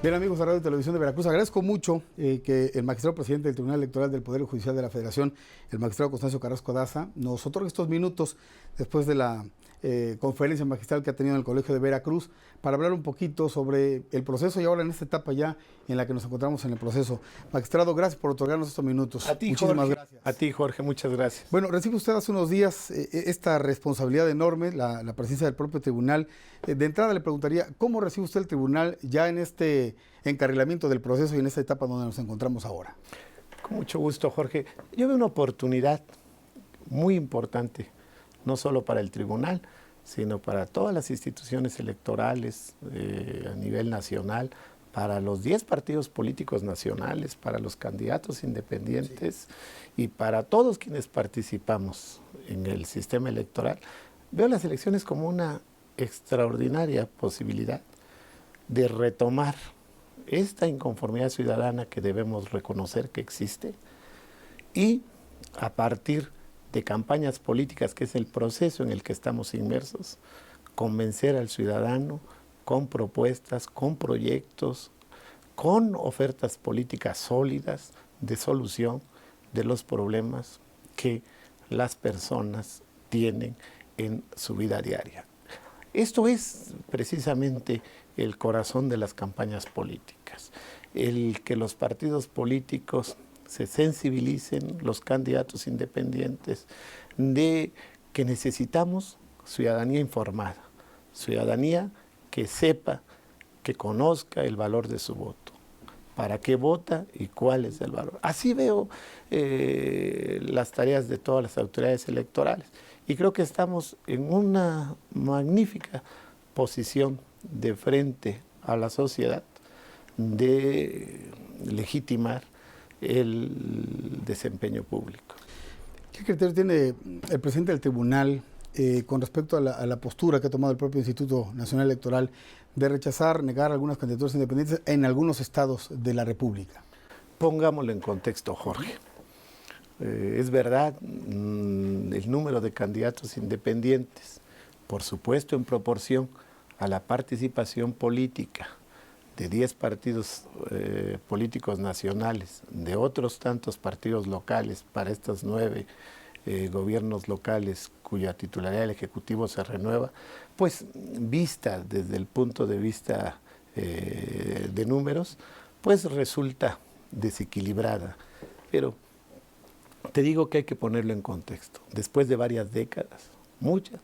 Bien, amigos de Radio y Televisión de Veracruz, agradezco mucho que el magistrado presidente del Tribunal Electoral del Poder Judicial de la Federación, el magistrado Constancio Carrasco Daza, nos otorgue estos minutos después de la conferencia magistral que ha tenido en el Colegio de Veracruz para hablar un poquito sobre el proceso y ahora en esta etapa ya en la que nos encontramos en el proceso. Magistrado, gracias por otorgarnos estos minutos. A ti, muchísimas Jorge, gracias. A ti, Jorge, muchas gracias. Bueno, recibe usted hace unos días esta responsabilidad enorme, la presidencia del propio tribunal. De entrada le preguntaría, ¿cómo recibe usted el tribunal ya en este encarrilamiento del proceso y en esta etapa donde nos encontramos ahora? Con mucho gusto, Jorge. Yo veo una oportunidad muy importante, no solo para el tribunal, sino para todas las instituciones electorales a nivel nacional, para los 10 partidos políticos nacionales, para los candidatos independientes y para todos quienes participamos en el sistema electoral. Veo las elecciones como una extraordinaria posibilidad de retomar esta inconformidad ciudadana que debemos reconocer que existe y a partir de campañas políticas, que es el proceso en el que estamos inmersos, convencer al ciudadano con propuestas, con proyectos, con ofertas políticas sólidas de solución de los problemas que las personas tienen en su vida diaria. Esto es precisamente el corazón de las campañas políticas, el que los partidos políticos se sensibilicen, los candidatos independientes, de que necesitamos ciudadanía informada, ciudadanía que sepa, que conozca el valor de su voto, para qué vota y cuál es el valor. Así veo las tareas de todas las autoridades electorales y creo que estamos en una magnífica posición de frente a la sociedad de legitimar el desempeño público. ¿Qué criterio tiene el presidente del tribunal con respecto a la postura que ha tomado el propio Instituto Nacional Electoral de rechazar, negar algunas candidaturas independientes en algunos estados de la República? Pongámoslo en contexto, Jorge. Es verdad, el número de candidatos independientes, por supuesto en proporción a la participación política de 10 partidos políticos nacionales, de otros tantos partidos locales para estos 9 gobiernos locales cuya titularidad del Ejecutivo se renueva, pues vista desde el punto de vista de números, pues resulta desequilibrada. Pero te digo que hay que ponerlo en contexto. Después de varias décadas, muchas,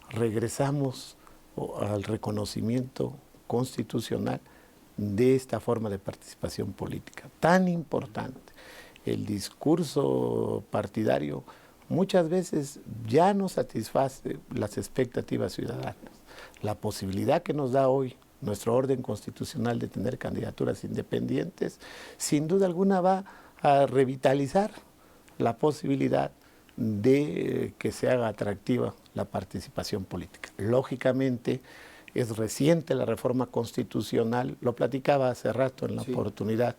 regresamos al reconocimiento constitucional de esta forma de participación política tan importante. El discurso partidario muchas veces ya no satisface las expectativas ciudadanas. La posibilidad que nos da hoy nuestro orden constitucional de tener candidaturas independientes, sin duda alguna va a revitalizar la posibilidad de que se haga atractiva la participación política. Lógicamente, es reciente la reforma constitucional, lo platicaba hace rato en la oportunidad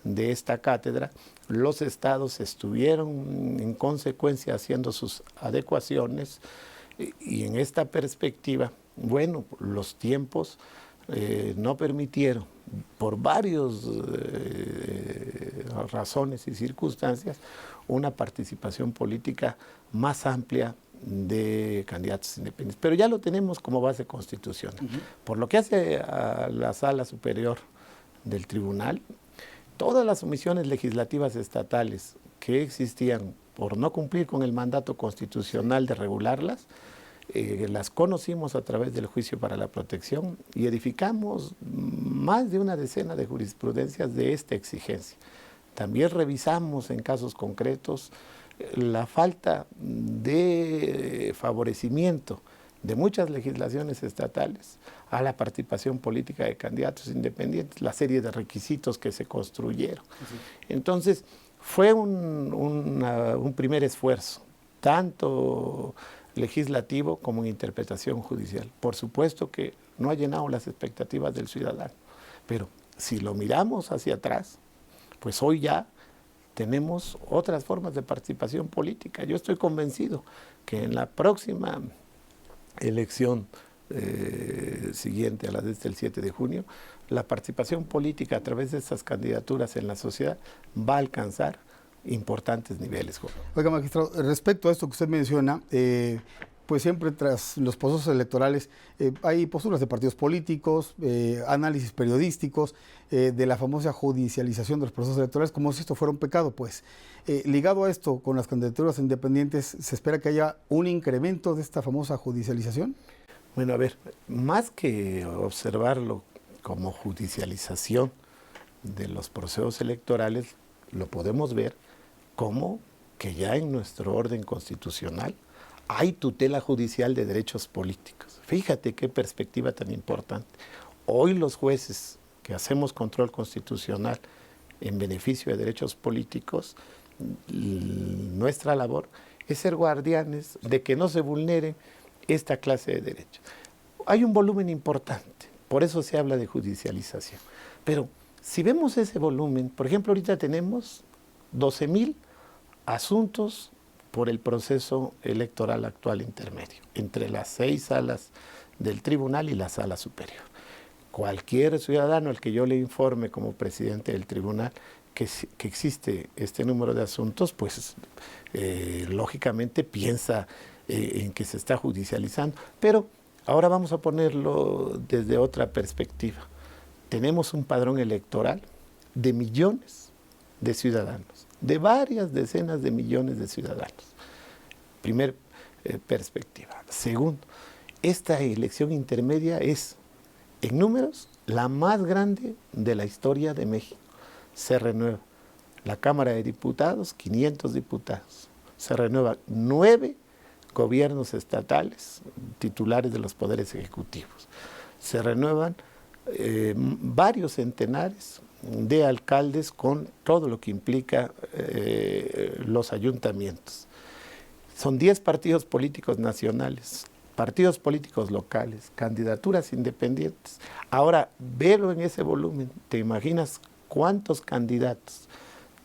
de esta cátedra, los estados estuvieron en consecuencia haciendo sus adecuaciones y en esta perspectiva, bueno, los tiempos no permitieron, por varias razones y circunstancias, una participación política más amplia de candidatos independientes. Pero ya lo tenemos como base constitucional. Por lo que hace a la Sala Superior del Tribunal, todas las omisiones legislativas estatales que existían por no cumplir con el mandato constitucional de regularlas, las conocimos a través del juicio para la protección y edificamos más de una decena de jurisprudencias de esta exigencia. También revisamos en casos concretos la falta de favorecimiento de muchas legislaciones estatales a la participación política de candidatos independientes, la serie de requisitos que se construyeron. Entonces, fue un primer esfuerzo, tanto legislativo como en interpretación judicial. Por supuesto que no ha llenado las expectativas del ciudadano, pero si lo miramos hacia atrás, pues hoy ya tenemos otras formas de participación política. Yo estoy convencido que en la próxima elección siguiente a la del 7 de junio, la participación política a través de estas candidaturas en la sociedad va a alcanzar importantes niveles, Jorge. Oiga, magistrado, respecto a esto que usted menciona, pues siempre tras los procesos electorales hay posturas de partidos políticos, análisis periodísticos, de la famosa judicialización de los procesos electorales, como si esto fuera un pecado. Pues ligado a esto, con las candidaturas independientes, ¿se espera que haya un incremento de esta famosa judicialización? Bueno, a ver, más que observarlo como judicialización de los procesos electorales, lo podemos ver como que ya en nuestro orden constitucional hay tutela judicial de derechos políticos. Fíjate qué perspectiva tan importante. Hoy los jueces que hacemos control constitucional en beneficio de derechos políticos, nuestra labor es ser guardianes de que no se vulneren esta clase de derechos. Hay un volumen importante, por eso se habla de judicialización. Pero si vemos ese volumen, por ejemplo, ahorita tenemos 12,000 asuntos por el proceso electoral actual intermedio, entre las 6 salas del tribunal y la sala superior. Cualquier ciudadano al que yo le informe como presidente del tribunal que existe este número de asuntos, pues lógicamente piensa en que se está judicializando. Pero ahora vamos a ponerlo desde otra perspectiva. Tenemos un padrón electoral de millones de ciudadanos, de varias decenas de millones de ciudadanos. Primer perspectiva. Segundo, esta elección intermedia es, en números, la más grande de la historia de México. Se renueva la Cámara de Diputados, 500 diputados. Se renuevan 9 gobiernos estatales, titulares de los poderes ejecutivos. Se renuevan varios centenares de alcaldes con todo lo que implica los ayuntamientos. Son 10 partidos políticos nacionales, partidos políticos locales, candidaturas independientes. Ahora, velo en ese volumen, ¿te imaginas cuántos candidatos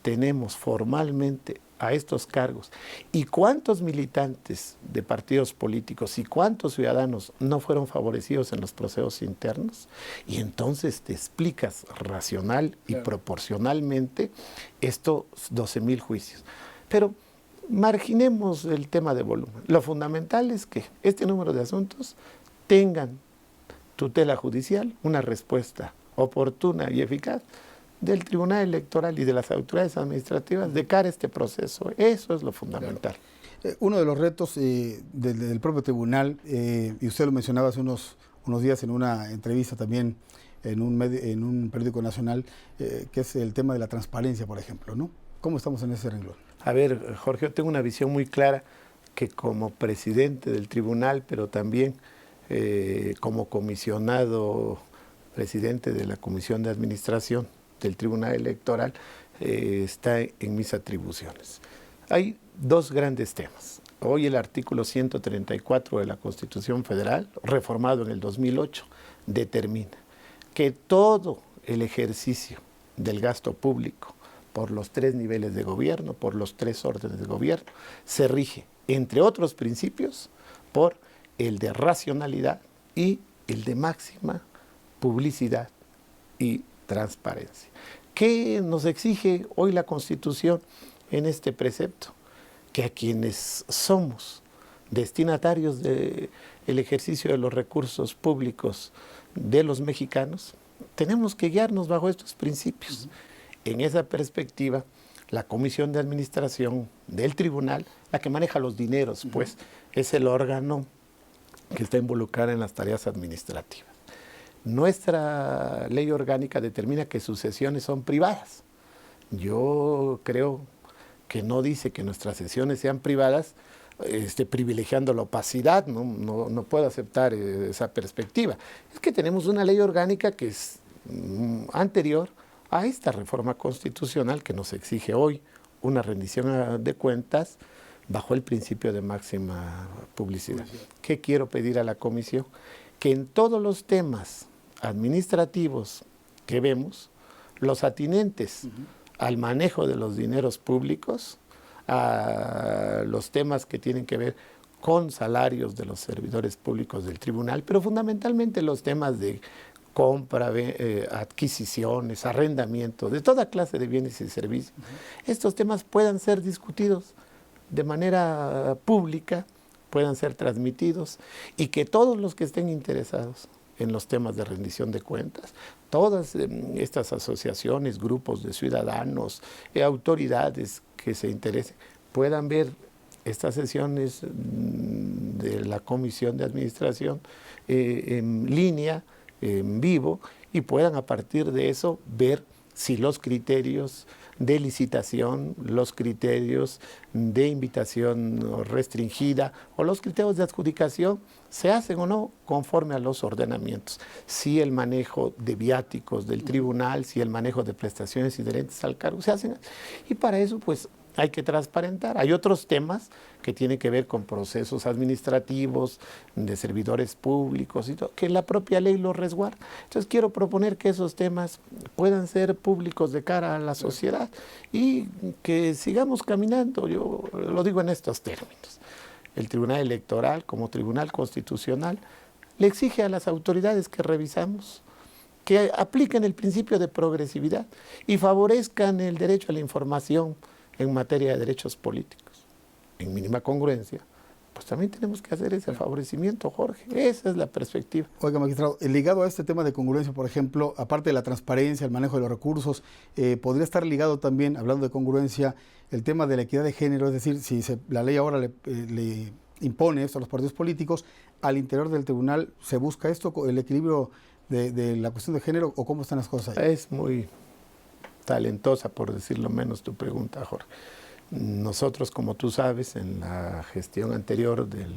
tenemos formalmente a estos cargos y cuántos militantes de partidos políticos y cuántos ciudadanos no fueron favorecidos en los procesos internos? Y entonces te explicas racional y proporcionalmente estos 12,000 juicios. Pero marginemos el tema de volumen. Lo fundamental es que este número de asuntos tengan tutela judicial, una respuesta oportuna y eficaz del Tribunal Electoral y de las autoridades administrativas de cara a este proceso. Eso es lo fundamental. Uno de los retos del propio tribunal, y usted lo mencionaba hace unos días en una entrevista también en un periódico nacional, que es el tema de la transparencia, por ejemplo, ¿no? ¿Cómo estamos en ese renglón? A ver, Jorge, yo tengo una visión muy clara que como presidente del tribunal, pero también como comisionado presidente de la Comisión de Administración del Tribunal Electoral, está en mis atribuciones. Hay dos grandes temas. Hoy el artículo 134 de la Constitución Federal, reformado en el 2008, determina que todo el ejercicio del gasto público por los 3 niveles de gobierno, por los 3 órdenes de gobierno, se rige, entre otros principios, por el de racionalidad y el de máxima publicidad y transparencia. ¿Qué nos exige hoy la Constitución en este precepto? Que a quienes somos destinatarios del ejercicio de los recursos públicos de los mexicanos, tenemos que guiarnos bajo estos principios. En esa perspectiva, la Comisión de Administración del Tribunal, la que maneja los dineros, pues, es el órgano que está involucrado en las tareas administrativas. Nuestra ley orgánica determina que sus sesiones son privadas. Yo creo que no dice que nuestras sesiones sean privadas, privilegiando la opacidad, no puedo aceptar esa perspectiva. Es que tenemos una ley orgánica que es anterior a esta reforma constitucional que nos exige hoy una rendición de cuentas bajo el principio de máxima publicidad. ¿Qué quiero pedir a la Comisión? Que en todos los temas administrativos que vemos, los atinentes al manejo de los dineros públicos, a los temas que tienen que ver con salarios de los servidores públicos del tribunal, pero fundamentalmente los temas de compra, adquisiciones, arrendamiento, de toda clase de bienes y servicios. Estos temas puedan ser discutidos de manera pública, puedan ser transmitidos y que todos los que estén interesados en los temas de rendición de cuentas, todas estas asociaciones, grupos de ciudadanos, autoridades que se interesen, puedan ver estas sesiones de la Comisión de Administración en línea, en vivo, y puedan a partir de eso ver si los criterios de licitación, los criterios de invitación restringida o los criterios de adjudicación se hacen o no conforme a los ordenamientos. Si el manejo de viáticos del tribunal, si el manejo de prestaciones inherentes al cargo se hacen. Y para eso pues hay que transparentar. Hay otros temas que tienen que ver con procesos administrativos, de servidores públicos y todo, que la propia ley los resguarda. Entonces quiero proponer que esos temas puedan ser públicos de cara a la sociedad y que sigamos caminando. Yo lo digo en estos términos. El Tribunal Electoral, como Tribunal Constitucional, le exige a las autoridades que revisamos que apliquen el principio de progresividad y favorezcan el derecho a la información en materia de derechos políticos, en mínima congruencia, pues también tenemos que hacer ese favorecimiento, Jorge. Esa es la perspectiva. Oiga, magistrado, ligado a este tema de congruencia, por ejemplo, aparte de la transparencia, el manejo de los recursos, podría estar ligado también, hablando de congruencia, el tema de la equidad de género, es decir, si la ley ahora le impone esto a los partidos políticos, al interior del tribunal, ¿se busca esto, el equilibrio de la cuestión de género, o cómo están las cosas ahí? Es muy talentosa, por decirlo menos, tu pregunta, Jorge. Nosotros, como tú sabes, en la gestión anterior del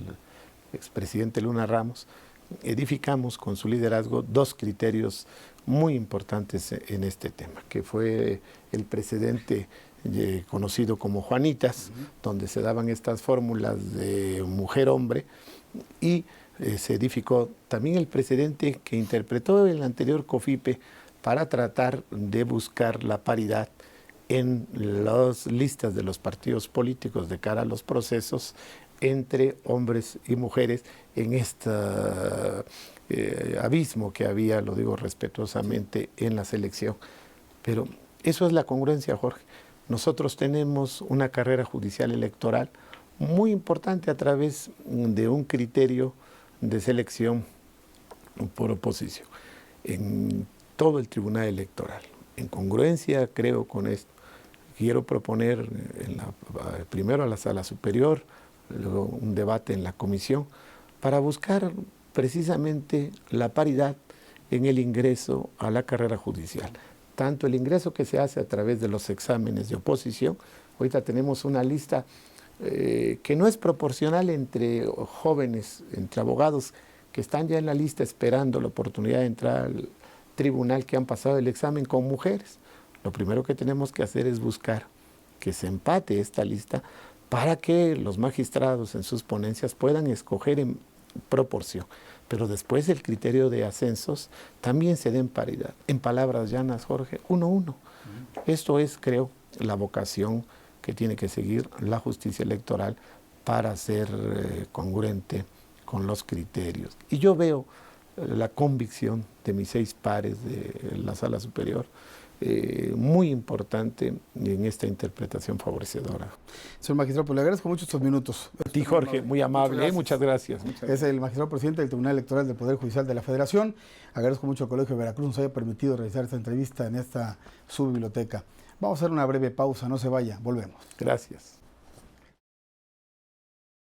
expresidente Luna Ramos, edificamos con su liderazgo 2 criterios muy importantes en este tema, que fue el precedente conocido como Juanitas, donde se daban estas fórmulas de mujer-hombre, y se edificó también el precedente que interpretó el anterior COFIPE para tratar de buscar la paridad en las listas de los partidos políticos de cara a los procesos entre hombres y mujeres en este abismo que había, lo digo respetuosamente, en la selección. Pero eso es la congruencia, Jorge. Nosotros tenemos una carrera judicial electoral muy importante a través de un criterio de selección por oposición en todo el Tribunal Electoral. En congruencia, creo, con esto, quiero proponer primero a la Sala Superior, luego un debate en la Comisión, para buscar precisamente la paridad en el ingreso a la carrera judicial. Tanto el ingreso que se hace a través de los exámenes de oposición, ahorita tenemos una lista que no es proporcional entre jóvenes, entre abogados que están ya en la lista esperando la oportunidad de entrar al tribunal, que han pasado el examen, con mujeres. Lo primero que tenemos que hacer es buscar que se empate esta lista para que los magistrados en sus ponencias puedan escoger en proporción. Pero después el criterio de ascensos también se dé en paridad. En palabras llanas, Jorge, 1-1. Esto es, creo, la vocación que tiene que seguir la justicia electoral para ser congruente con los criterios. Y yo veo la convicción de mis 6 pares de la Sala Superior muy importante en esta interpretación favorecedora. Señor magistrado, pues le agradezco mucho estos minutos. A ti, Jorge, muy amable, muchas gracias. Es el magistrado presidente del Tribunal Electoral del Poder Judicial de la Federación. Agradezco mucho al Colegio de Veracruz nos haya permitido realizar esta entrevista en esta su biblioteca. Vamos a hacer una breve pausa, no se vaya, volvemos. Gracias.